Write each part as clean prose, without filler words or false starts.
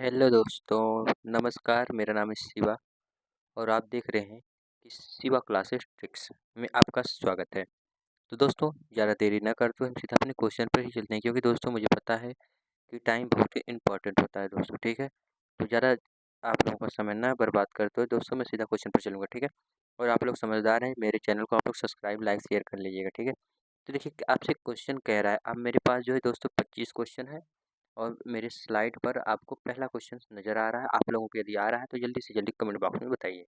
Hello दोस्तों, नमस्कार। मेरा नाम है शिवा और आप देख रहे हैं कि शिवा क्लासेस ट्रिक्स में आपका स्वागत है। तो दोस्तों, ज़्यादा देरी ना करते हुए हम सीधा अपने क्वेश्चन पर ही चलते हैं, क्योंकि दोस्तों मुझे पता है कि टाइम बहुत ही इम्पोर्टेंट होता है दोस्तों, ठीक है। तो ज़्यादा आप लोगों का समय ना बर्बाद करते हुए दोस्तों मैं सीधा क्वेश्चन पर चलूँगा, ठीक है। और आप लोग समझदार हैं, मेरे चैनल को आप लोग सब्सक्राइब, लाइक, शेयर कर लीजिएगा, ठीक है। तो देखिए, आपसे क्वेश्चन कह रहा है, अब मेरे पास जो है दोस्तों 25 क्वेश्चन है और मेरे स्लाइड पर आपको पहला क्वेश्चन नज़र आ रहा है। आप लोगों को यदि आ रहा है तो जल्दी से जल्दी कमेंट बॉक्स में बताइए,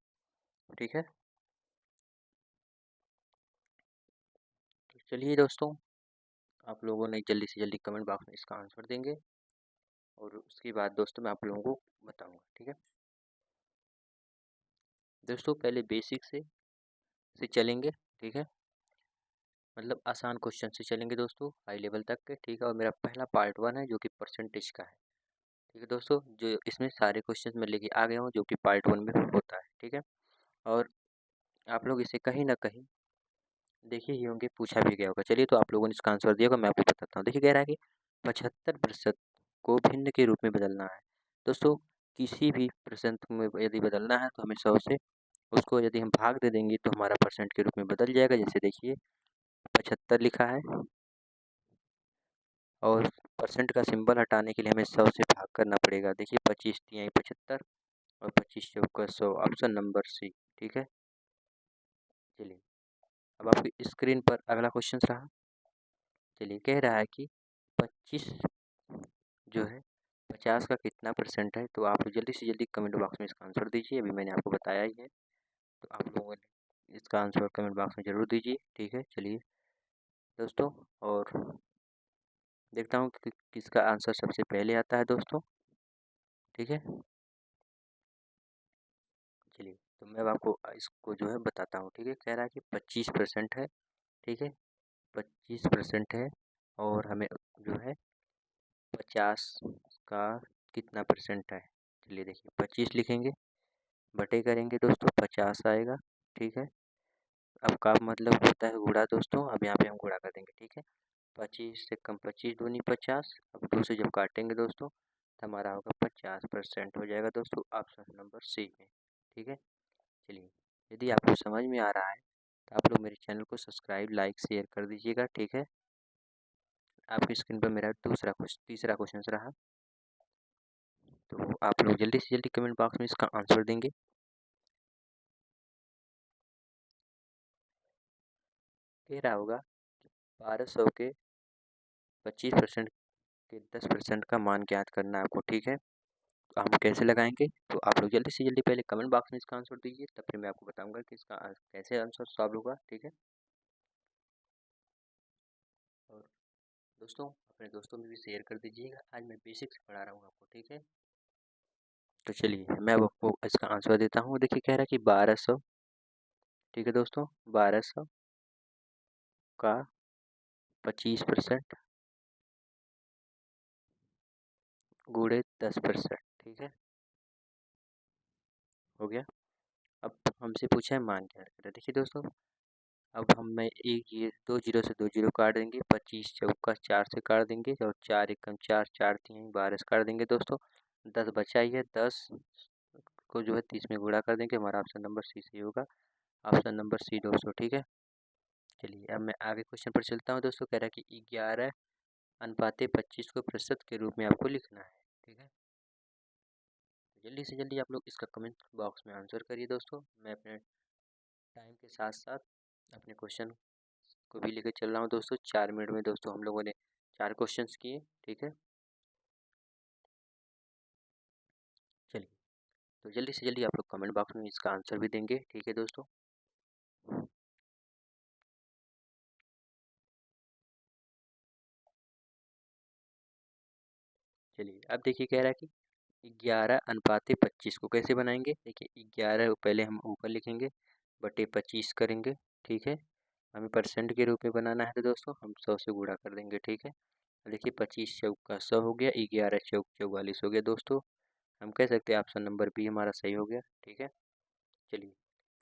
ठीक है। तो चलिए दोस्तों, आप लोगों ने जल्दी से जल्दी कमेंट बॉक्स में इसका आंसर देंगे और उसके बाद दोस्तों मैं आप लोगों को बताऊंगा, ठीक है। दोस्तों पहले बेसिक से चलेंगे, ठीक है। मतलब आसान क्वेश्चन से चलेंगे दोस्तों, हाई लेवल तक के, ठीक है। और मेरा पहला पार्ट 1 है जो कि परसेंटेज का है, ठीक है दोस्तों। जो इसमें सारे क्वेश्चन मैं लेके आ गया हूँ जो कि पार्ट 1 में होता है, ठीक है। और आप लोग इसे कहीं ना कहीं देखे ही होंगे, पूछा भी गया होगा। चलिए, तो आप लोगों ने इसका आंसर दिया होगा, मैं आपको बताता हूँ। देखिए, कह रहा है कि 75% को भिन्न के रूप में बदलना है। दोस्तों, किसी भी परसेंट में यदि बदलना है तो हमें 100 से उसको यदि हम भाग दे देंगे तो हमारा परसेंट के रूप में बदल जाएगा। जैसे देखिए, 75 लिखा है और परसेंट का सिंबल हटाने के लिए हमें 100 से भाग करना पड़ेगा। देखिए, 25 तिहाई 75 और 25 चौका 100, ऑप्शन नंबर सी, ठीक है। चलिए, अब आपकी स्क्रीन पर अगला क्वेश्चन रहा। चलिए, कह रहा है कि 25 जो है 50 का कितना परसेंट है। तो आप जल्दी से जल्दी कमेंट बॉक्स में इसका आंसर दीजिए। अभी मैंने आपको बताया ही है, तो आप लोगों ने इसका आंसर कमेंट बॉक्स में ज़रूर दीजिए, ठीक है। चलिए दोस्तों, और देखता हूँ कि किसका आंसर सबसे पहले आता है दोस्तों, ठीक है। चलिए, तो मैं अब आपको इसको जो है बताता हूँ, ठीक है। कह रहा है कि 25% है, ठीक है। 25% है और हमें जो है 50 का कितना परसेंट है। चलिए देखिए, 25 लिखेंगे, बटे करेंगे दोस्तों, 50 आएगा, ठीक है। अब का मतलब होता है गुणा दोस्तों, अब यहाँ पे हम गुणा कर देंगे, ठीक है। 25 से कम 25 दूनी 50, अब 2 से जब काटेंगे दोस्तों तो हमारा होगा 50% हो जाएगा दोस्तों, ऑप्शन नंबर सी में, ठीक है। चलिए, यदि आपको समझ में आ रहा है तो आप लोग मेरे चैनल को सब्सक्राइब, लाइक, शेयर कर दीजिएगा, ठीक है। आपकी स्क्रीन पर मेरा तीसरा क्वेश्चन रहा। तो आप लोग जल्दी से जल्दी कमेंट बॉक्स में इसका आंसर देंगे। कह रहा होगा 1200 के 25% के 10% का मान ज्ञात करना है आपको, ठीक है। तो हम कैसे लगाएंगे, तो आप लोग जल्दी से जल्दी पहले कमेंट बॉक्स में इसका आंसर दीजिए, तब फिर मैं आपको बताऊंगा कि इसका कैसे आंसर सॉल्व होगा, ठीक है। और दोस्तों, अपने दोस्तों में भी शेयर कर दीजिएगा। आज मैं बेसिक से पढ़ा रहा हूँ आपको, ठीक है। तो चलिए, मैं अब आपको इसका आंसर देता हूँ। देखिए, कह रहा है कि 1200, ठीक है दोस्तों, 1200 का 25% गुणे 10%, ठीक है, हो गया। अब हमसे पूछा है मान क्या है। देखिए दोस्तों, अब हम मैं एक ये 2 जीरो से 2 जीरो काट देंगे, 25 चौका 4 से काट देंगे और 4 एकम 4, 4 तीन 12 से काट देंगे दोस्तों। 10 बचा ही है, 10 को जो है 30 में गुणा कर देंगे, हमारा ऑप्शन नंबर सी सही होगा, ऑप्शन नंबर सी दोस्तों, ठीक है। चलिए, अब मैं आगे क्वेश्चन पर चलता हूँ दोस्तों। कह रहा है कि 11 अनुपाते 25 को प्रतिशत के रूप में आपको लिखना है, ठीक है। तो जल्दी से जल्दी आप लोग इसका कमेंट बॉक्स में आंसर करिए दोस्तों। मैं अपने टाइम के साथ साथ अपने क्वेश्चन को भी लेकर चल रहा हूँ दोस्तों। 4 मिनट में दोस्तों हम लोगों ने 4 क्वेश्चंस किए, ठीक है। चलिए, तो जल्दी से जल्दी आप लोग कमेंट बॉक्स में इसका आंसर भी देंगे, ठीक है दोस्तों। चलिए, अब देखिए, कह रहा है कि 11 अनुपाते 25 को कैसे बनाएंगे। देखिए, 11 को पहले हम ऊपर लिखेंगे, बटे 25 करेंगे, ठीक है। हमें परसेंट के रूप में बनाना है तो दोस्तों हम 100 से गुणा कर देंगे, ठीक है। देखिए, 25 चौका 100 हो गया, 11 चौक 44 हो गया दोस्तों। हम कह सकते हैं ऑप्शन नंबर बी हमारा सही हो गया, ठीक है। चलिए,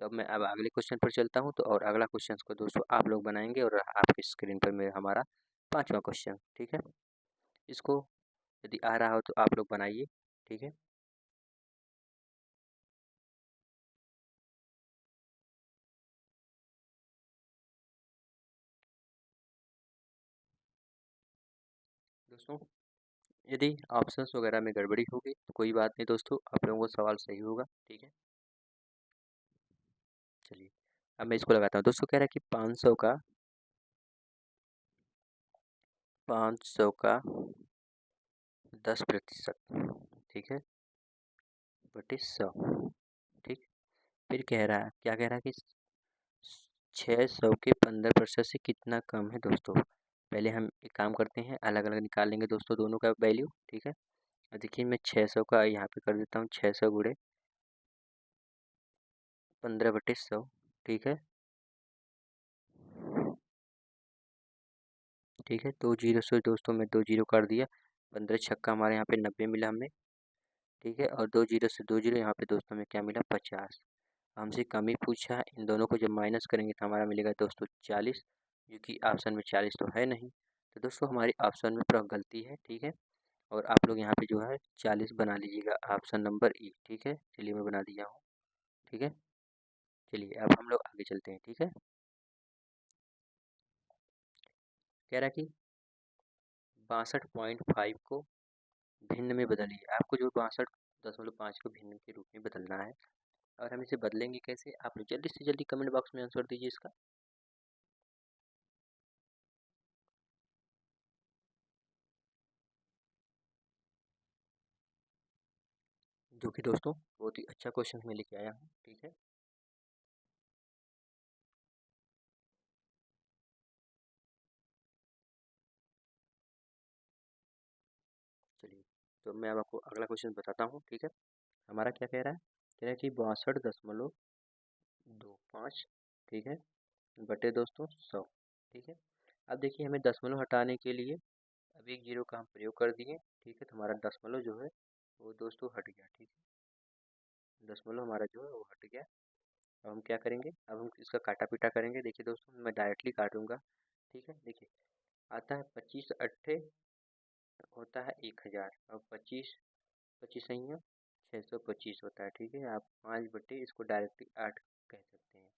तो अब मैं अब अगले क्वेश्चन पर चलता हूँ। तो और अगला क्वेश्चन को दोस्तों आप लोग बनाएंगे और आपकी स्क्रीन पर मेरा हमारा 5वां क्वेश्चन, ठीक है। इसको यदि आ रहा हो तो आप लोग बनाइए, ठीक है। दोस्तों यदि ऑप्शंस वगैरह में गड़बड़ी होगी तो कोई बात नहीं दोस्तों, आप लोगों का सवाल सही होगा, ठीक है। चलिए अब मैं इसको लगाता हूँ। दोस्तों कह रहा है कि 500 का 10%, ठीक है, बटे 100, ठीक। फिर कह रहा है, क्या कह रहा है कि 600 के 15% से कितना कम है दोस्तों। पहले हम एक काम करते हैं, अलग अलग निकाल लेंगे दोस्तों दोनों का वैल्यू, ठीक है। और देखिए मैं 600 का यहाँ पे कर देता हूँ, 600 गुणे 15/100, ठीक है, ठीक है। 2 जीरो से दोस्तों मैं 2 जीरो कर दिया, 15 छक्का हमारे यहाँ पे 90 मिला हमें, ठीक है। और 2 जीरो से 2 जीरो यहाँ पे दोस्तों में क्या मिला, 50। हमसे कम ही पूछा है, इन दोनों को जब माइनस करेंगे तो हमारा मिलेगा दोस्तों 40, क्योंकि ऑप्शन में 40 तो है नहीं। तो दोस्तों हमारी ऑप्शन में पूरा गलती है, ठीक है। और आप लोग यहाँ पे जो है 40 बना लीजिएगा, ऑप्शन नंबर ई, ठीक है। चलिए मैं बना दिया हूँ, ठीक है। चलिए अब हम लोग आगे चलते हैं, ठीक है। कह रहा है कि 62.5 को भिन्न में बदलिए। आपको जो 62.5 को भिन्न के रूप में बदलना है। और हम इसे बदलेंगे कैसे, आप लोग जल्दी से जल्दी कमेंट बॉक्स में आंसर दीजिए इसका। जो कि दोस्तों बहुत ही अच्छा क्वेश्चन मैं लेके आया हूँ, ठीक है। चलिए तो मैं अब आपको अगला क्वेश्चन बताता हूँ, ठीक है। हमारा क्या कह रहा है, कह रहा है कि 62.25, ठीक है, बटे दोस्तों 100, ठीक है। अब देखिए हमें दशमलव हटाने के लिए अब एक जीरो का हम प्रयोग कर दिए, ठीक है। तो हमारा दशमलव जो है वो दोस्तों हट गया, ठीक है। दशमलव हमारा जो है वो हट गया। अब हम क्या करेंगे, अब हम इसका काटा पीटा करेंगे। देखिए दोस्तों मैं डायरेक्टली काटूंगा, ठीक है। देखिए आता है 25 अट्ठे होता है 1000, और 25 25 सही है 625 होता है, ठीक है। आप 5 बटे इसको डायरेक्टली 8 कह सकते हैं,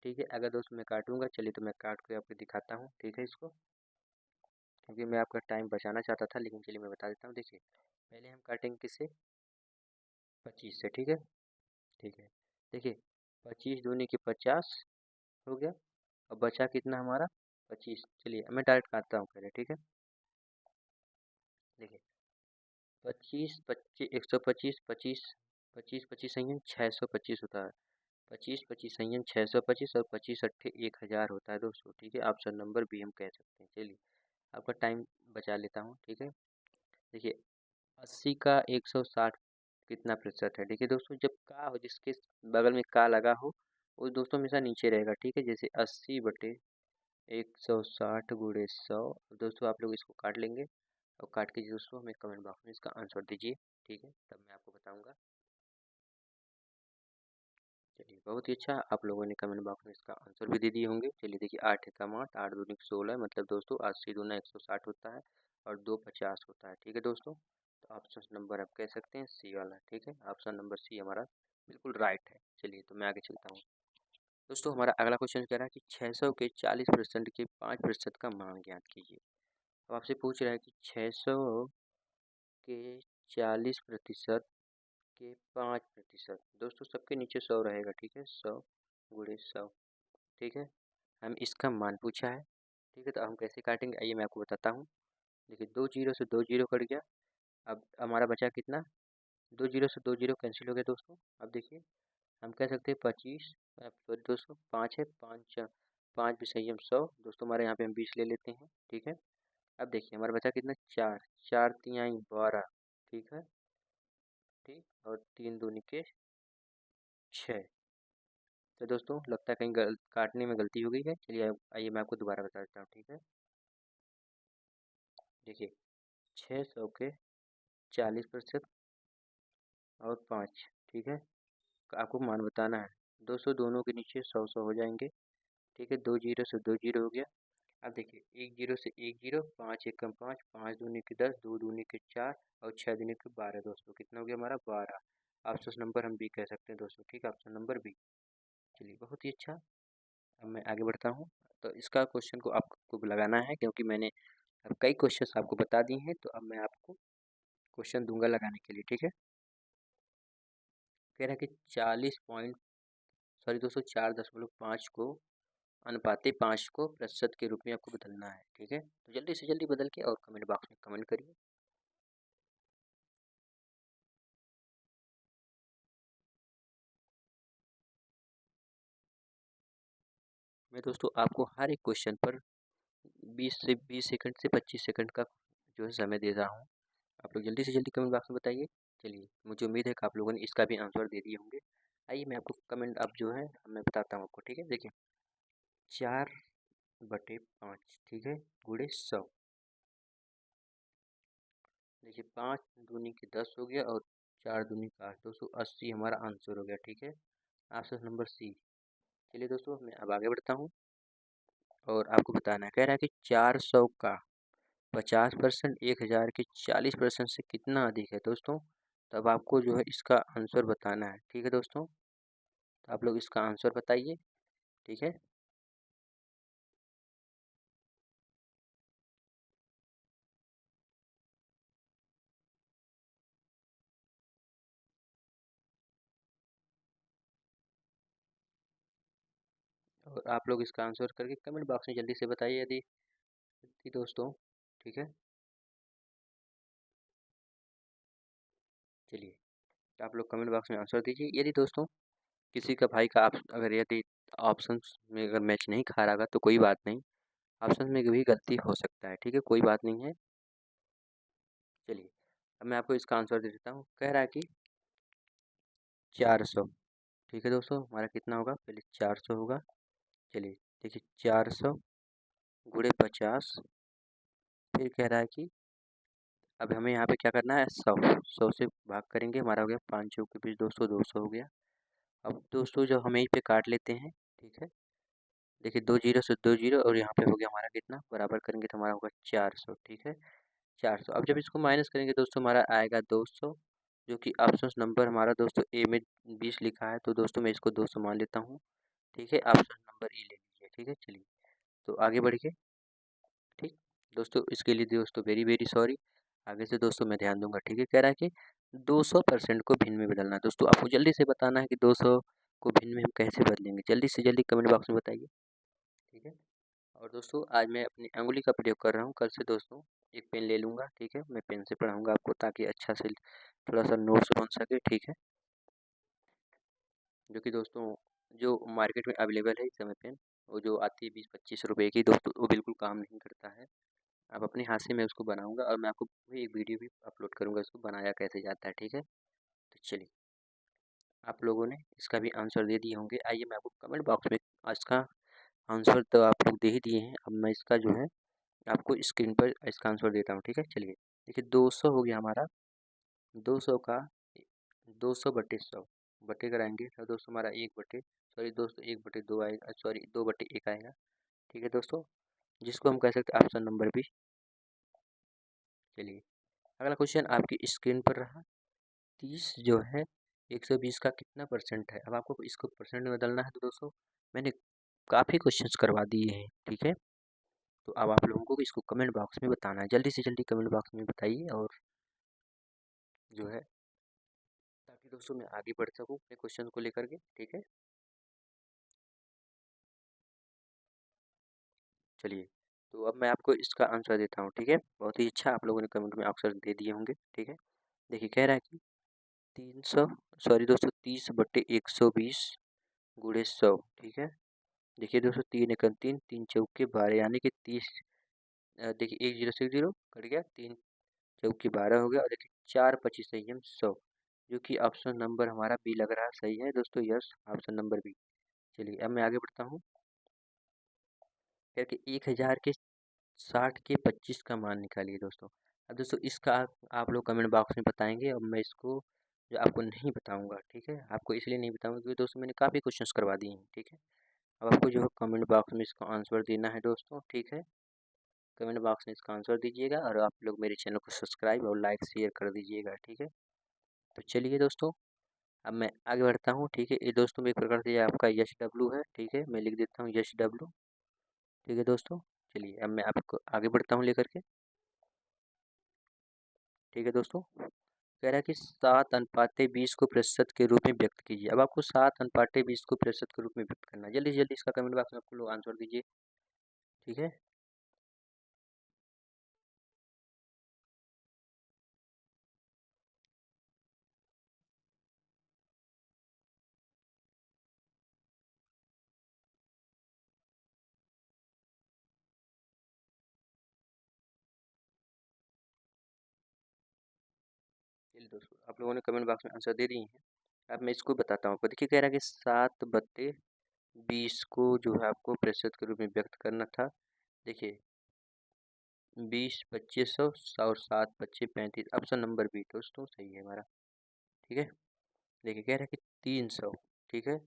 ठीक है। अगर दोस्तों मैं काटूंगा, चलिए तो मैं काट के आपको दिखाता हूँ, ठीक है इसको, क्योंकि मैं आपका टाइम बचाना चाहता था, लेकिन चलिए मैं बता देता हूँ। देखिए पहले हम काटेंगे किससे, 25 से, ठीक है, ठीक है। देखिए 25 दूनी की 50 हो गया, और बचा कितना हमारा 25। चलिए मैं डायरेक्ट काटता हूँ पहले, ठीक है। देखिए 25 125 25 25 25 संयम 625 होता है, 25 25 संयम 625, और 25 अट्ठे 1000 होता है दोस्तों, ठीक है। ऑप्शन नंबर बी हम कह सकते हैं। चलिए आपका टाइम बचा लेता हूँ, ठीक है। देखिए 80 का 160 कितना प्रतिशत है। देखिए दोस्तों जब का हो, जिसके बगल में का लगा हो वो दोस्तों हमेशा नीचे रहेगा, ठीक है। जैसे 80/160 गुणे 100। दोस्तों आप लोग इसको काट लेंगे, और काट के दोस्तों हमें कमेंट बॉक्स में इसका आंसर दीजिए, ठीक है, तब मैं आपको बताऊंगा। चलिए बहुत ही अच्छा, आप लोगों ने कमेंट बॉक्स में इसका आंसर भी दे दिए होंगे। चलिए देखिए 8 एकम 8, 8 दूनी 16, मतलब दोस्तों 80 दूना 160 होता है, और 2 50 होता है, ठीक है दोस्तों। तो ऑप्शन नंबर आप कह सकते हैं सी वाला, ठीक है। ऑप्शन नंबर सी हमारा बिल्कुल राइट है। चलिए तो मैं आगे चलता हूँ। दोस्तों हमारा अगला क्वेश्चन कह रहा है कि 600 के 40% के 5% का मान ज्ञात कीजिए। अब आपसे पूछ रहा है कि 600 के 40% के 5%, दोस्तों सबके नीचे 100 रहेगा, ठीक है। 100 गुणे 100, ठीक है। हम इसका मान पूछा है, ठीक है। तो हम कैसे काटेंगे आइए मैं आपको बताता हूँ। देखिए 2 जीरो से 2 जीरो कट गया, अब हमारा बचा कितना, 2 जीरो से 2 जीरो कैंसिल हो गया दोस्तों। अब देखिए हम कह सकते हैं 25, सॉरी दोस्तों 5 है, 5 5 भी सही, हम 100 दोस्तों हमारे यहाँ पे हम 20 ले लेते हैं, ठीक है। अब देखिए हमारा बचा कितना, 4, 4 तिहाई 12, ठीक है, ठीक। और 3 दूनी के 6। तो दोस्तों लगता है कहीं काटने में गलती हो गई है। चलिए आइए मैं आपको दोबारा बता देता हूँ, ठीक है। देखिए 600 के 40% और 5, ठीक है। आपको मान बताना है दोस्तों, दोनों के नीचे 100 100 हो जाएंगे, ठीक है। 2 जीरो से 2 जीरो हो गया, अब देखिए, एक जीरो से एक जीरो, 5 एकम 5, 5 दूनी के 10, 2 दूनी के 4 और 6 दूनी के 12 दोस्तों। कितना हो गया हमारा? 12। ऑप्शन नंबर हम बी कह सकते हैं दोस्तों, ठीक है, ऑप्शन नंबर बी। चलिए, बहुत ही अच्छा। अब मैं आगे बढ़ता हूँ। तो इसका क्वेश्चन को आपको लगाना है, क्योंकि मैंने अब कई क्वेश्चन आपको बता दिए हैं, तो अब मैं आपको क्वेश्चन दूंगा लगाने के लिए, ठीक है। कह रहा है कि 4.5 को अनुपाते 5 को प्रतिशत के रूप में आपको बदलना है, ठीक है। तो जल्दी से जल्दी बदल के और कमेंट बॉक्स में कमेंट करिए। मैं दोस्तों आपको हर एक क्वेश्चन पर 20 सेकंड से 25 सेकंड का जो है समय दे रहा हूँ। आप लोग जल्दी से जल्दी कमेंट बॉक्स में बताइए। चलिए, मुझे उम्मीद है कि आप लोगों ने इसका भी आंसर दे दिए होंगे। आइए मैं आपको कमेंट अब जो है मैं बताता हूँ आपको, ठीक है। देखिए, 4/5, ठीक है, गुणे 100। देखिए, 5 दूनी के 10 हो गया और 4 दूनी का 8, 280 हमारा आंसर हो गया, ठीक है, ऑप्शन नंबर सी। चलिए दोस्तों, मैं अब आगे बढ़ता हूँ और आपको बताना है। कह रहा है कि 400 का 50%, 1000 के 40% से कितना अधिक है दोस्तों। तब आपको जो है इसका आंसर बताना है, ठीक है दोस्तों। तो आप लोग इसका आंसर बताइए, ठीक है। और आप लोग इसका आंसर करके कमेंट बॉक्स में जल्दी से बताइए यदि दोस्तों, ठीक है। चलिए, तो आप लोग कमेंट बॉक्स में आंसर दीजिए। यदि दोस्तों किसी का भाई का आप अगर यदि ऑप्शंस में अगर मैच नहीं खा रहा तो कोई बात नहीं, ऑप्शन में भी गलती हो सकता है, ठीक है, कोई बात नहीं है। चलिए, अब मैं आपको इसका आंसर दे देता हूँ। कह रहा है कि 400, ठीक है दोस्तों, हमारा कितना होगा? पहले 400 होगा। चलिए, देखिए, 400 गुणे 50, फिर कह रहा है कि अब हमें यहाँ पे क्या करना है? 100, 100 से भाग करेंगे, हमारा हो गया 5 चौक के बीच 200, 200 हो गया। अब दोस्तों जो हम यहीं पे काट लेते हैं, ठीक है। देखिए, 2 जीरो से 2 जीरो और यहाँ पे हो गया हमारा कितना? बराबर करेंगे तो हमारा होगा 400, ठीक है, 400। अब जब इसको माइनस करेंगे दोस्तों, हमारा आएगा 200, जो कि ऑप्शन नंबर हमारा दोस्तों ए में 20 लिखा है, तो दोस्तों मैं इसको 200 मान लेता हूँ, ठीक है, ऑप्शन नंबर ई ले लीजिए, ठीक है। चलिए, तो आगे बढ़िए, ठीक दोस्तों। इसके लिए दोस्तों वेरी वेरी सॉरी। आगे से दोस्तों मैं ध्यान दूंगा, ठीक है। कह रहा है कि 200% को भिन्न में बदलना है दोस्तों। आपको जल्दी से बताना है कि 200 को भिन्न में हम कैसे बदलेंगे। जल्दी से जल्दी कमेंट बॉक्स में बताइए, ठीक है। और दोस्तों आज मैं अपनी अंगुली का प्रयोग कर रहा हूँ। कल से दोस्तों एक पेन ले लूँगा, ठीक है, मैं पेन से पढ़ाऊँगा आपको, ताकि अच्छा से थोड़ा सा नोट्स बन सके, ठीक है। जो कि दोस्तों जो मार्केट में अवेलेबल है इस समय पेन, वो जो आती है 20-25 रुपए की दोस्तों, वो बिल्कुल काम नहीं करता है। अब अपने हाथ से मैं उसको बनाऊंगा और मैं आपको भी एक वीडियो भी अपलोड करूंगा इसको बनाया कैसे जाता है, ठीक है। तो चलिए, आप लोगों ने इसका भी आंसर दे दिए होंगे। आइए मैं आपको कमेंट बॉक्स में इसका आंसर तो आप लोग दे ही दिए हैं। अब मैं इसका जो है आपको स्क्रीन पर इसका आंसर देता हूँ, ठीक है। चलिए, देखिए, 200 हो गया हमारा। 200 का 200/100 बटे कराएंगे तो दोस्तों हमारा 1/2 आएगा, सॉरी 2/1 आएगा, ठीक है दोस्तों, जिसको हम कह सकते हैं ऑप्शन नंबर बी। चलिए, अगला क्वेश्चन आपकी स्क्रीन पर रहा। 30 जो है 120 का कितना परसेंट है? अब आपको इसको परसेंट में बदलना है, तो दोस्तों मैंने काफ़ी क्वेश्चंस करवा दिए हैं, ठीक है। तो अब आप लोगों को इसको कमेंट बॉक्स में बताना है। जल्दी से जल्दी कमेंट बॉक्स में बताइए, और जो है ताकि दोस्तों मैं आगे बढ़ सकूँ अपने क्वेश्चन को लेकर के, ठीक है। चलिए, तो अब मैं आपको इसका आंसर देता हूँ, ठीक है। बहुत ही अच्छा, आप लोगों ने कमेंट में आंसर दे दिए होंगे, ठीक है। देखिए, कह रहा है कि 300, सॉरी दोस्तों, 30/120 गुणे 100, ठीक है। देखिए दोस्तों, 3 एकम 3, 3 चौके 12, यानी कि 30। देखिए, 1 जीरो से 1 जीरो कट गया, 3 चौके 12 हो गया, और देखिए 4×25 संयम 100, जो कि ऑप्शन नंबर हमारा बी लग रहा है। सही है दोस्तों, यस, ऑप्शन नंबर बी। चलिए, अब मैं आगे बढ़ता हूँ। करके 1000 के 60 के 25 का मान निकालिए दोस्तों। अब दोस्तों इसका आप लोग कमेंट बॉक्स में बताएंगे। अब मैं इसको जो आपको नहीं बताऊंगा, ठीक है, आपको इसलिए नहीं बताऊंगा क्योंकि दोस्तों मैंने काफ़ी क्वेश्चंस करवा दिए हैं, ठीक है। अब आपको जो है कमेंट बॉक्स में इसका आंसर देना है दोस्तों, ठीक है। कमेंट बॉक्स में इसका आंसर दीजिएगा और आप लोग मेरे चैनल को सब्सक्राइब और लाइक शेयर कर दीजिएगा, ठीक है। तो चलिए दोस्तों, अब मैं आगे बढ़ता हूँ, ठीक है। ये दोस्तों एक प्रकार से ये आपका HW है, ठीक है। मैं लिख देता हूँ HW, ठीक है दोस्तों। चलिए अब मैं आपको आगे बढ़ता हूँ लेकर के, ठीक है दोस्तों। कह रहा है कि 7:20 को प्रतिशत के रूप में व्यक्त कीजिए। अब आपको 7:20 को प्रतिशत के रूप में व्यक्त करना है। जल्दी से जल्दी इसका कमेंट बॉक्स में आपको लोग आंसर दीजिए, ठीक है। चलिए दोस्तों, आप लोगों ने कमेंट बॉक्स में आंसर दे दिए हैं। अब मैं इसको बताता हूँ आपको। देखिए कह रहा है कि 7/20 को जो है आपको प्रतिशत के रूप में व्यक्त करना था। देखिए 20 2500 और 7 25 35, ऑप्शन नंबर बी दोस्तों सही है हमारा, ठीक है। देखिए कह रहा है कि 300, ठीक है।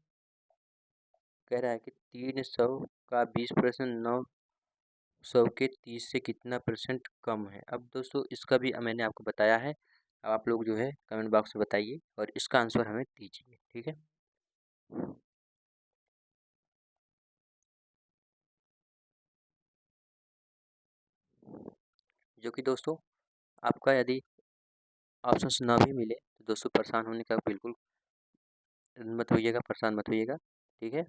कह रहा है कि 300 का 20% 900 के 30 से कितना परसेंट कम है। अब दोस्तों इसका भी मैंने आपको बताया है। अब आप लोग जो है कमेंट बॉक्स में बताइए और इसका आंसर हमें दीजिए, ठीक है। जो कि दोस्तों आपका यदि ऑप्शंस ना भी मिले तो दोस्तों परेशान होने का बिल्कुल मत होइएगा, परेशान मत होइएगा, ठीक है।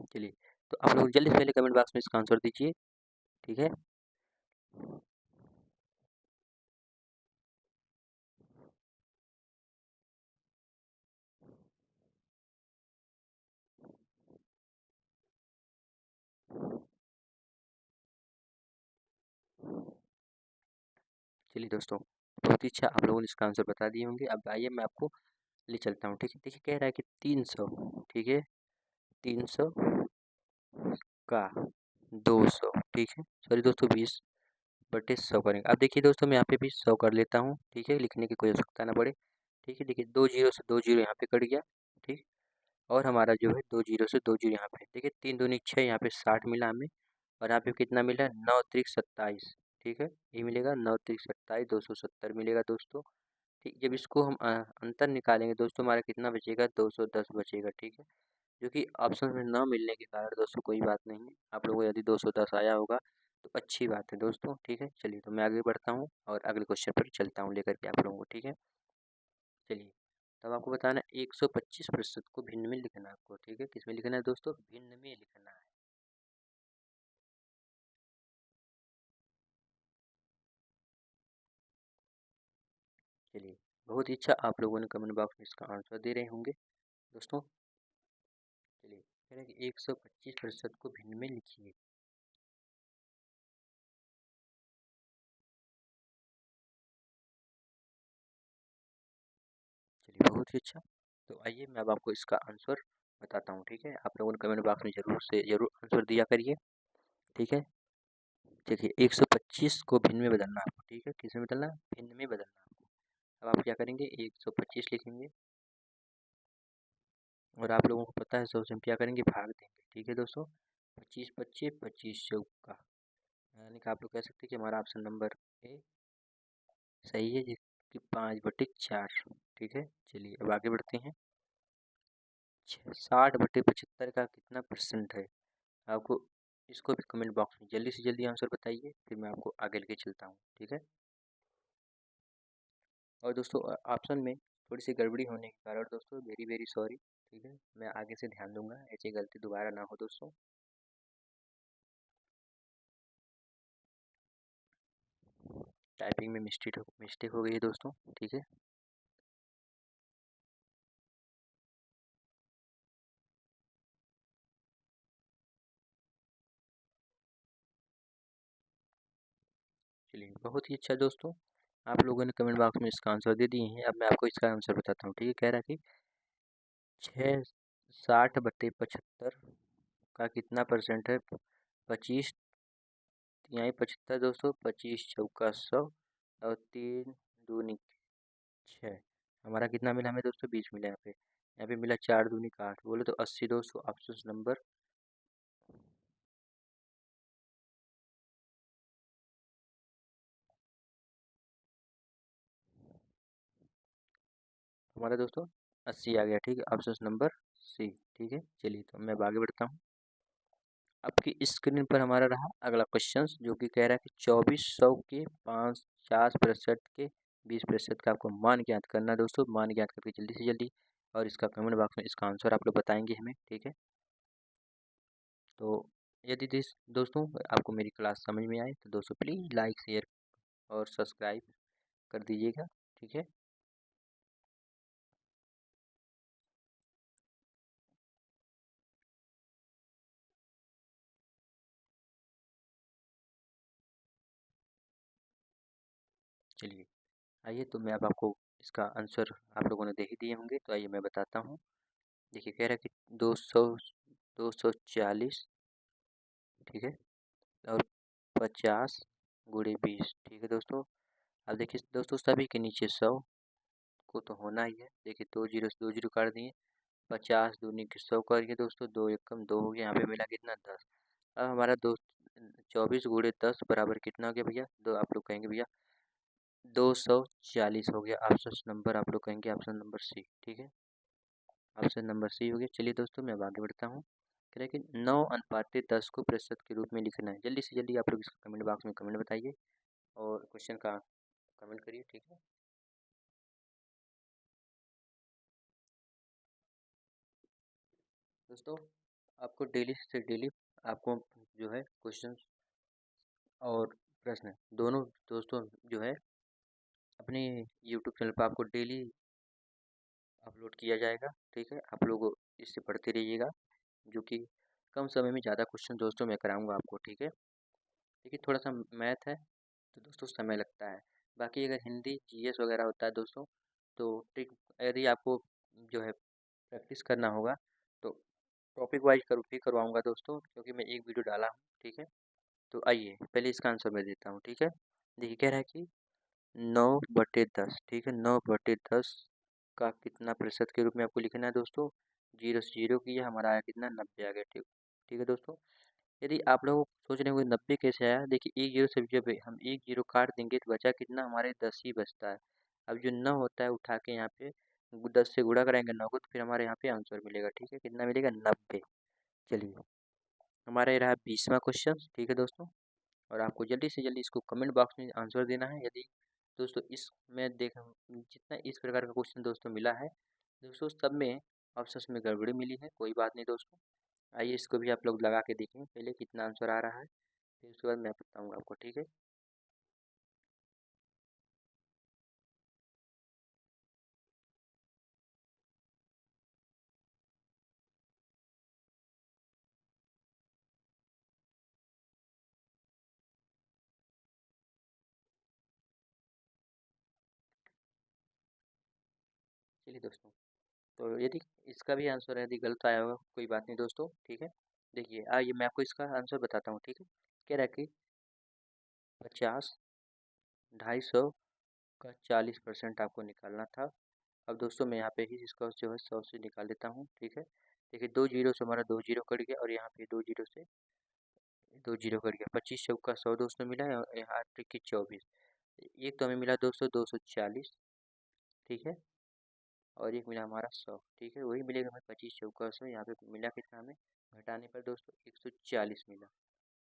चलिए, तो आप लोग जल्दी से पहले कमेंट बॉक्स में इसका आंसर दीजिए, ठीक है। चलिए दोस्तों, बहुत ही अच्छा आप लोगों ने इसका आंसर बता दिए होंगे। अब आइए मैं आपको ले चलता हूँ, ठीक है। देखिए कह रहा है कि 300, ठीक है। 300 का 200, ठीक है। सॉरी दोस्तों 20/100 करेंगे। अब देखिए दोस्तों मैं यहाँ पे भी 100 कर लेता हूँ, ठीक है। लिखने की कोई आवश्यकता ना पड़े, ठीक है। देखिए 2 जीरो से 2 जीरो यहाँ पे कट गया, ठीक। और हमारा जो है 2 जीरो से 2 जीरो यहाँ पे, देखिए 3 दूनी 6, यहाँ पे 60 मिला हमें। और यहाँ पे कितना मिला, 9 त्रिक 27, ठीक है। ये मिलेगा 9 त्रिक 27, 270 मिलेगा दोस्तों, ठीक। जब इसको हम अंतर निकालेंगे दोस्तों हमारा कितना बचेगा, 210 बचेगा, ठीक है। जो कि ऑप्शन में न मिलने के कारण दोस्तों कोई बात नहीं है। आप लोगों को यदि 210 आया होगा तो अच्छी बात है दोस्तों, ठीक है। चलिए तो मैं आगे बढ़ता हूँ और अगले क्वेश्चन पर चलता हूँ लेकर के आप लोगों को, ठीक है। चलिए, तब आपको बताना 125% को भिन्न में लिखना है आपको, ठीक है। किसमें लिखना है दोस्तों, भिन्न में लिखना है। चलिए, बहुत ही अच्छा आप लोगों ने कमेंट बॉक्स में इसका आंसर दे रहे होंगे दोस्तों। चलिए, कह रहे हैं कि 125% को भिन्न में लिखिए। चलिए बहुत ही अच्छा। तो आइए मैं अब आपको इसका आंसर बताता हूँ, ठीक है। आप लोगों ने कमेंट बॉक्स में ज़रूर से ज़रूर आंसर दिया करिए, ठीक है। देखिए 125 को भिन्न में बदलना है आपको, ठीक है। किस में बदलना है, भिन्न में बदलना है आपको। अब आप क्या करेंगे, 125 लिखेंगे और आप लोगों को पता है 100 से हम क्या करेंगे, भाग देंगे, ठीक है दोस्तों। 25 25 25 चौका, यानी कि आप लोग कह सकते हैं कि हमारा ऑप्शन नंबर ए सही है, जिसकी 5/4, ठीक है। चलिए अब आगे बढ़ते हैं। 60/75 का कितना परसेंट है। आपको इसको भी कमेंट बॉक्स में जल्दी से जल्दी आंसर बताइए, फिर मैं आपको आगे लेके चलता हूँ, ठीक है। और दोस्तों ऑप्शन में थोड़ी सी गड़बड़ी होने के कारण दोस्तों वेरी वेरी सॉरी, ठीक है। मैं आगे से ध्यान दूंगा ऐसी गलती दोबारा ना हो दोस्तों। टाइपिंग में मिस्टेक हो गई है दोस्तों, ठीक है। चलिए बहुत ही अच्छा दोस्तों, आप लोगों ने कमेंट बॉक्स में इसका आंसर दे दिए हैं। अब मैं आपको इसका आंसर बताता हूँ, ठीक है। कह रहा है कि 60/75 का कितना परसेंट है। 25 तिहाई 75 दोस्तों, 25 चौका 100 और 3 दूनी 6, हमारा कितना मिला हमें दोस्तों, 20 मिला यहाँ पे। यहाँ पे मिला 4 दूनी का 8, बोले तो 80 दोस्तों ऑप्शन नंबर हमारा दोस्तों 80 आ गया। ठीक है, ऑप्शन नंबर सी। ठीक है, चलिए तो मैं अब आगे बढ़ता हूँ। आपकी स्क्रीन पर हमारा रहा अगला क्वेश्चन, जो कि कह रहा है कि 2400 के 50% के 20% का आपको मान ज्ञात करना है दोस्तों। मान ज्ञात करके जल्दी से जल्दी और इसका कमेंट बॉक्स में इसका आंसर आप लोग बताएंगे हमें। ठीक है, तो यदि दोस्तों आपको मेरी क्लास समझ में आए तो दोस्तों प्लीज़ लाइक शेयर और सब्सक्राइब कर दीजिएगा। ठीक है, चलिए आइए तो मैं अब आपको इसका आंसर आप लोगों ने दे ही दिए होंगे, तो आइए मैं बताता हूँ। देखिए कह रहा है कि 240, ठीक है, और 50 गुणे 20। ठीक है दोस्तों, अब देखिए दोस्तों सभी के नीचे 100 को तो होना ही है। देखिए 2 जीरो से 2 जीरो काट दिए, 50 दूनी के 100 करिए दोस्तों, 2 एकम 2 हो गया। यहाँ पे मिला कितना 10। अब हमारा दोस्त 24 गुणे 10 बराबर कितना हो गया भैया, दो आप लोग कहेंगे भैया 240 हो गया। ऑप्शन नंबर आप लोग कहेंगे ऑप्शन नंबर सी। ठीक है, ऑप्शन नंबर सी हो गया। चलिए दोस्तों मैं अब आगे बढ़ता हूँ। कह रहा है कि 9 अनुपात 10 को प्रतिशत के रूप में लिखना है। जल्दी से जल्दी आप लोग इसका कमेंट बॉक्स में कमेंट बताइए और क्वेश्चन का कमेंट करिए। ठीक है दोस्तों, आपको डेली से डेली आपको जो है क्वेश्चन और प्रश्न दोनों दोस्तों जो है अपने यूट्यूब चैनल पर आपको डेली अपलोड किया जाएगा। ठीक है, आप लोग इससे पढ़ते रहिएगा, जो कि कम समय में ज़्यादा क्वेश्चन दोस्तों मैं कराऊंगा आपको। ठीक है, देखिए थोड़ा सा मैथ है तो दोस्तों समय लगता है। बाकी अगर हिंदी जीएस वगैरह होता है दोस्तों, तो ठीक यदि आपको जो है प्रैक्टिस करना होगा तो टॉपिक वाइज भी करवाऊंगा दोस्तों, क्योंकि मैं एक वीडियो डाला हूँ। ठीक है, तो आइए पहले इसका आंसर मैं देता हूँ। ठीक है, देखिए कह रहा है कि 9/10। ठीक है, 9/10 का कितना प्रतिशत के रूप में आपको लिखना है दोस्तों। जीरो से जीरो किया, हमारा आया कितना 90 आ गया। ठीक, ठीक है दोस्तों, यदि आप लोग सोच रहे होंगे 90 कैसे आया, देखिए एक जीरो से जब हम एक जीरो काट देंगे तो बचा कितना, हमारे 10 ही बचता है। अब जो 9 होता है उठा के यहाँ पे 10 से गुणा कराएंगे 9 को, तो फिर हमारे यहाँ पे आंसर मिलेगा। ठीक है, कितना मिलेगा 90। चलिए हमारा ये रहा 20वां क्वेश्चन। ठीक है दोस्तों, और आपको जल्दी से जल्दी इसको कमेंट बॉक्स में आंसर देना है। यदि दोस्तों इसमें देख जितना इस प्रकार का क्वेश्चन दोस्तों मिला है दोस्तों, सब में ऑप्शन में गड़बड़ी मिली है, कोई बात नहीं दोस्तों। आइए इसको भी आप लोग लगा के देखें पहले कितना आंसर आ रहा है, फिर उसके बाद मैं बताऊंगा आपको। ठीक है, चलिए दोस्तों, तो यदि इसका भी आंसर यदि गलत आया होगा कोई बात नहीं दोस्तों। ठीक है, देखिए आइए मैं आपको इसका आंसर बताता हूँ। ठीक है, कह रहा है कि 50 250 का 40% आपको निकालना था। अब दोस्तों मैं यहाँ पे ही इसका जो है 100 से निकाल देता हूँ। ठीक है, देखिए 2 जीरो से हमारा 2 जीरो कट गया, और यहाँ पे 2 जीरो से 2 जीरो कट गया। 25 चौका 100 दोस्तों मिला है, और यहाँ की 24। एक तो हमें मिला दोस्तों 240। ठीक है, और एक मिला हमारा 100। ठीक है, वही मिलेगा हमें 25 चौका 100। यहाँ पे मिला कितना हमें, घटाने पर दोस्तों 140 मिला।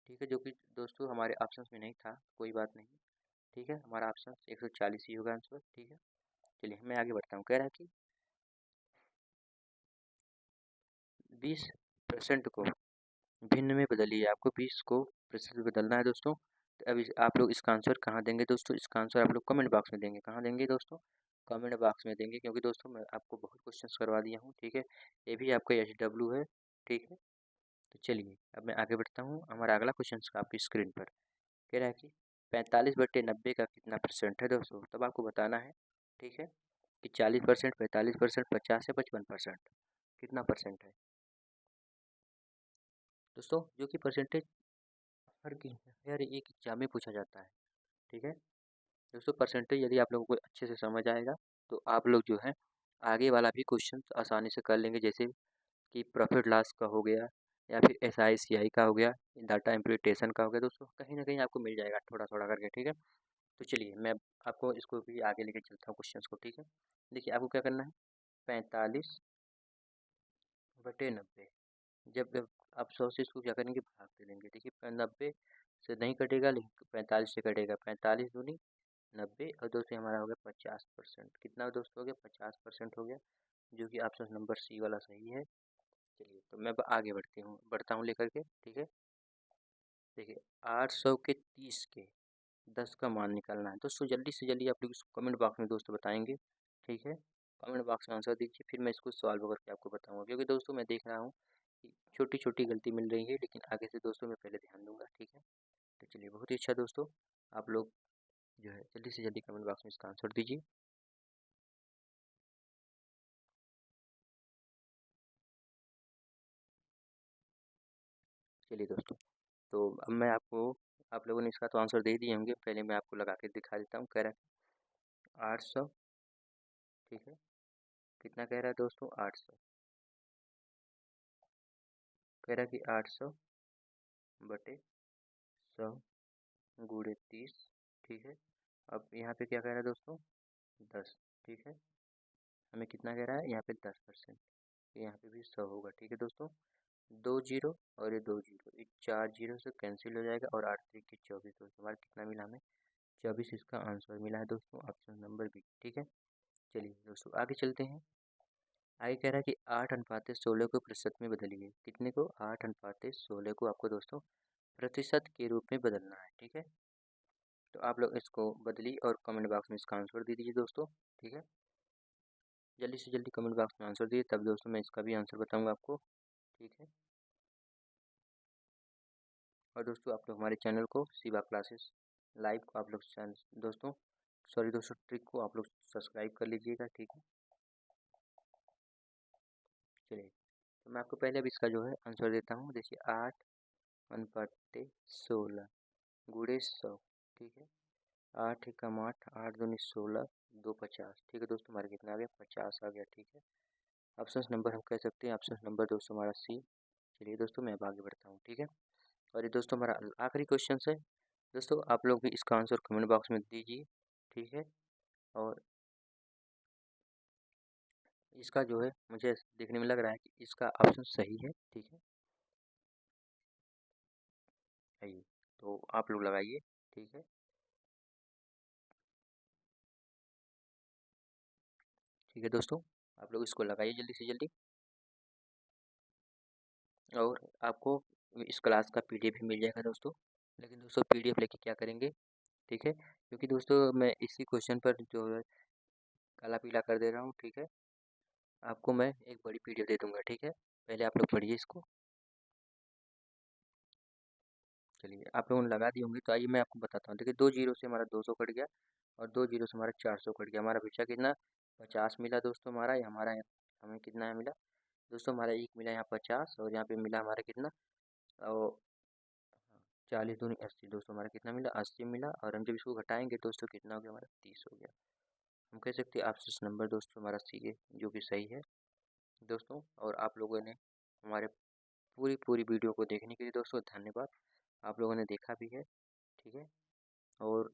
ठीक है, जो कि दोस्तों हमारे ऑप्शन में नहीं था, कोई बात नहीं। ठीक है, हमारा ऑप्शन 140 ही होगा आंसर। ठीक है, चलिए मैं आगे बढ़ता हूँ। कह रहा है कि 20% को भिन्न में बदलिए। आपको 20 को प्रतिशत में बदलना है दोस्तों। तो अब आप लोग इसका आंसर कहाँ देंगे दोस्तों, इसका आंसर आप लोग कमेंट बॉक्स में देंगे। कहाँ देंगे दोस्तों, कमेंट बॉक्स में देंगे, क्योंकि दोस्तों मैं आपको बहुत क्वेश्चन करवा दिया हूँ। ठीक है, ये भी आपका HW है। ठीक है, तो चलिए अब मैं आगे बढ़ता हूँ। हमारा अगला क्वेश्चन आपकी स्क्रीन पर कह रहा है कि 45/90 का कितना परसेंट है दोस्तों, तब आपको बताना है। ठीक है, कि 40%, 45%, 50 या 55%, कितना परसेंट है दोस्तों, जो कि परसेंटेज हर एक एग्जाम में पूछा जाता है। ठीक है दोस्तों, परसेंटेज यदि आप लोगों को अच्छे से समझ आएगा तो आप लोग जो है आगे वाला भी क्वेश्चन आसानी से कर लेंगे, जैसे कि प्रॉफिट लॉस का हो गया या फिर SICI का हो गया, डाटा इंप्लीटेशन का हो गया दोस्तों, कहीं ना कहीं आपको मिल जाएगा थोड़ा थोड़ा करके, ठीक है। तो चलिए मैं आपको इसको भी आगे लेके चलता हूँ क्वेश्चन को, ठीक है। देखिए आपको क्या करना है, 45/90। जब जब आप 100 से इसको क्या करेंगे, भाग दे देंगे, देखिए 90 से नहीं कटेगा लेकिन 45 से कटेगा, 45 दूनी 90 और 2 से हमारा हो गया 50%। कितना दोस्तों हो गया, 50% हो गया, जो कि ऑप्शन नंबर सी वाला सही है। चलिए तो मैं आगे बढ़ता हूँ लेकर के, ठीक है। देखिए 800 के 30 के 10 का मान निकालना है दोस्तों। जल्दी से जल्दी आप लोग इसको कमेंट बॉक्स में दोस्तों बताएंगे, ठीक है। कमेंट बॉक्स में आंसर दीजिए, फिर मैं इसको सॉल्व करके आपको बताऊंगा, क्योंकि दोस्तों मैं देख रहा हूँ कि छोटी छोटी गलती मिल रही है, लेकिन आगे से दोस्तों मैं पहले ध्यान दूंगा, ठीक है। तो चलिए बहुत ही अच्छा दोस्तों, आप लोग जो है जल्दी से जल्दी कमेंट बॉक्स में इसका आंसर दीजिए। चलिए दोस्तों, तो अब मैं आपको, आप लोगों ने इसका तो आंसर दे दिए होंगे, पहले मैं आपको लगा के दिखा देता हूँ। कह रहा है 800, ठीक है। कितना कह रहा है दोस्तों, 800 कह रहा है कि 800/100 गुणे 30, ठीक है। अब यहाँ पे क्या कह रहा है दोस्तों, 10, ठीक है। हमें कितना कह रहा है यहाँ पे, 10%। यहाँ पे भी 100 होगा, ठीक है दोस्तों। 2 जीरो और ये 2 जीरो, ये 4 जीरो से कैंसिल हो जाएगा और 8 3 की 24 दोस्तों, हमारा कितना मिला हमें, 24 इसका आंसर मिला है दोस्तों, ऑप्शन नंबर बी, ठीक है। चलिए दोस्तों आगे चलते हैं। आगे कह रहा है कि 8/16 को प्रतिशत में बदलिए। कितने को, 8/16 को आपको दोस्तों प्रतिशत के रूप में बदलना है, ठीक है। तो आप लोग इसको बदलिए और कमेंट बॉक्स में इसका आंसर दे दीजिए दोस्तों, ठीक है। जल्दी से जल्दी कमेंट बॉक्स में आंसर दिए, तब दोस्तों मैं इसका भी आंसर बताऊंगा आपको, ठीक है। और दोस्तों आप लोग हमारे चैनल को शिवा क्लासेस लाइव को आप लोग दोस्तों सॉरी दोस्तों ट्रिक को आप लोग सब्सक्राइब कर लीजिएगा, ठीक है। चलिए तो मैं आपको पहले अब इसका जो है आंसर देता हूँ। देखिए 8/16 गुणे 100, ठीक है। 8 एकम 8, 8 दूनी 16, 2 50, ठीक है दोस्तों, हमारा कितना आ गया, 50 आ गया, ठीक है। ऑप्शन नंबर हम कह सकते हैं, ऑप्शन नंबर दोस्तों हमारा सी। चलिए दोस्तों मैं अब आगे बढ़ता हूँ, ठीक है। और ये दोस्तों हमारा आखिरी क्वेश्चन है दोस्तों, आप लोग भी इसका आंसर कमेंट बॉक्स में दीजिए, ठीक है। और इसका जो है मुझे देखने में लग रहा है कि इसका ऑप्शन सही है, ठीक है। आइए तो आप लोग लगाइए, ठीक है। ठीक है दोस्तों, आप लोग इसको लगाइए जल्दी से जल्दी। और आपको इस क्लास का PDF भी मिल जाएगा दोस्तों, लेकिन दोस्तों PDF लेके क्या करेंगे, ठीक है। क्योंकि दोस्तों मैं इसी क्वेश्चन पर जो है काला पीला कर दे रहा हूँ, ठीक है। आपको मैं एक बड़ी PDF दे दूंगा, ठीक है। पहले आप लोग पढ़िए इसको। चलिए आप लोगों ने लगा दिए होंगे, तो आइए मैं आपको बताता हूँ। देखिए 2 जीरो से हमारा 200 कट गया और 2 जीरो से हमारा 400 कट गया, हमारा बचा कितना, 50 मिला दोस्तों। हमारा हमें कितना मिला दोस्तों, हमारा एक मिला यहाँ 50 और यहाँ पे मिला हमारा कितना, और 40 दूनी 80 दोस्तों, हमारा कितना मिला, 80 मिला। और हम जब इसको घटाएंगे दोस्तों कितना हो गया, हमारा 30 हो गया। हम कह सकते हैं ऑप्शन नंबर दोस्तों हमारा सी है, जो कि सही है दोस्तों। और आप लोगों ने हमारे पूरी पूरी वीडियो को देखने के लिए दोस्तों धन्यवाद, आप लोगों ने देखा भी है, ठीक है। और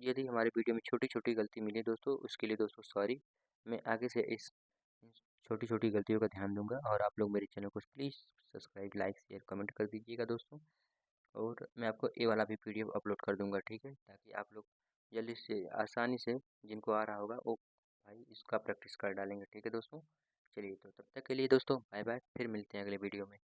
यदि हमारी वीडियो में छोटी छोटी गलती मिली दोस्तों, उसके लिए दोस्तों सॉरी। मैं आगे से इस छोटी छोटी गलतियों का ध्यान दूंगा। और आप लोग मेरे चैनल को please subscribe, like, share, comment कर दीजिएगा दोस्तों। और मैं आपको ये वाला भी PDF अपलोड कर दूंगा, ठीक है, ताकि आप लोग जल्दी से आसानी से जिनको आ रहा होगा वो भाई इसका प्रैक्टिस कर डालेंगे, ठीक है दोस्तों। चलिए तो तब तक के लिए दोस्तों बाय बाय, फिर मिलते हैं अगले वीडियो में।